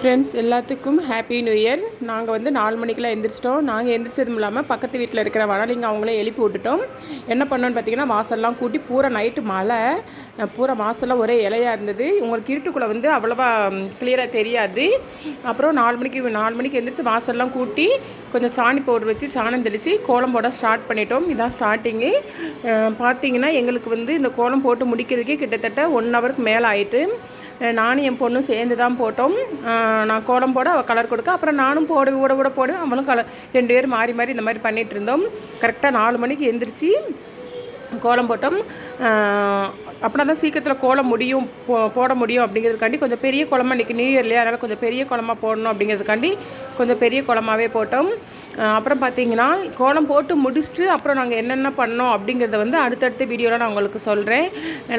Friends எல்லாத்துக்கும் happy new year. நாங்கள் வந்து 4 மணிக்கெலாம் எந்திரிச்சிட்டோம். நாங்கள் எந்திரிச்சதும் இல்லாமல் பக்கத்து வீட்டில் இருக்கிற வனலிங்க அவங்களே எழுப்பி விட்டுட்டோம். என்ன பண்ணோன்னு பார்த்தீங்கன்னா, வாசல்லாம் கூட்டி பூரா நைட்டு மழை, பூரா வாசல்லாம் ஒரே இலையாக இருந்தது. உங்களுக்கு இருட்டுக்குள்ளே வந்து அவ்வளோவா கிளியராக தெரியாது. அப்புறம் 4 மணிக்கு எந்திரிச்சு வாசல்லாம் கூட்டி கொஞ்சம் சாணி பவுடர் வச்சு சாணம் தெளித்து கோலம் போட ஸ்டார்ட் பண்ணிட்டோம். இதான் ஸ்டார்டிங்கு. பார்த்தீங்கன்னா எங்களுக்கு வந்து இந்த கோலம் போட்டு முடிக்கிறதுக்கே கிட்டத்தட்ட 1 ஹவருக்கு மேலே ஆயிட்டு. நானும் என் பொண்ணும் சேர்ந்து தான் போட்டோம். நான் கோலம் போட அவள் கலர் கொடுக்க, அப்புறம் நானும் விட போடுவேன், அவளும் கலர், 2 பேரும் மாறி மாறி இந்த மாதிரி பண்ணிகிட்டு இருந்தோம். கரெக்டாக 4 மணிக்கு எந்திரிச்சு கோலம் போட்டோம். அப்படின்னா தான் சீக்கிரத்தில் கோலம் போட முடியும் அப்படிங்கிறதுக்காண்டி கொஞ்சம் பெரிய கோலமாக இன்றைக்கி நியூ இயர்லையே, அதனால் கொஞ்சம் பெரிய கோலமாக போடணும் அப்படிங்கிறதுக்காண்டி கொஞ்சம் பெரிய கோலமாகவே போட்டோம். அப்புறம் பார்த்திங்கன்னா கோலம் போட்டு முடிச்சுட்டு அப்புறம் நாங்கள் என்னென்ன பண்ணோம் அப்படிங்கிறத வந்து அடுத்தடுத்த வீடியோவில் நான் உங்களுக்கு சொல்கிறேன்.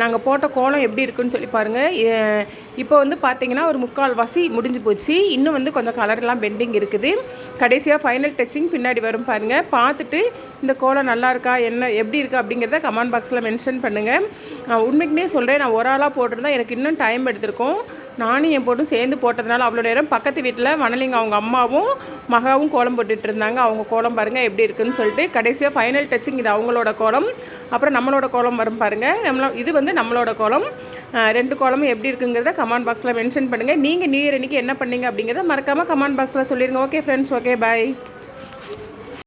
நாங்கள் போட்ட கோலம் எப்படி இருக்குன்னு சொல்லி பாருங்கள். இப்போ வந்து பார்த்திங்கன்னா ஒரு 3/4 முடிஞ்சு போச்சு. இன்னும் வந்து கொஞ்சம் கலர்லாம் பெண்டிங் இருக்குது. கடைசியாக ஃபைனல் டச்சிங் பின்னாடி வரும் பாருங்கள். பார்த்துட்டு இந்த கோலம் நல்லா இருக்கா, என்ன எப்படி இருக்குது அப்படிங்கிறத கமெண்ட் பாக்ஸில் மென்ஷன் பண்ணுங்கள். உண்மைக்குமே சொல்கிறேன், நான் ஒரு ஆளாக போட்டிருந்தா எனக்கு இன்னும் டைம் எடுத்திருக்கோம். நானும் என் பொண்ணும் சேர்ந்து போட்டதுனால அவ்வளோ நேரம் பக்கத்து வீட்டில் வனலிங்க அவங்க அம்மாவும் மகாவும் கோலம் போட்டுட்டு இருந்தாங்க. அவங்க கோலம் பாருங்கள் எப்படி இருக்குதுன்னு சொல்லிட்டு. கடைசியாக ஃபைனல் டச்சிங் இது அவங்களோட கோலம். அப்புறம் நம்மளோட கோலம் வரும் பாருங்கள். இது வந்து நம்மளோட கோலம். 2 கோலமும் எப்படி இருக்குங்கிறத கமெண்ட் பாக்ஸில் மென்ஷன் பண்ணுங்கள். நீங்கள் நியூ இயர் அன்றைக்கி என்ன பண்ணீங்க அப்படிங்கிறத மறக்காமல் கமெண்ட் பாக்ஸில் சொல்லிடுங்க. Okay friends, okay bye.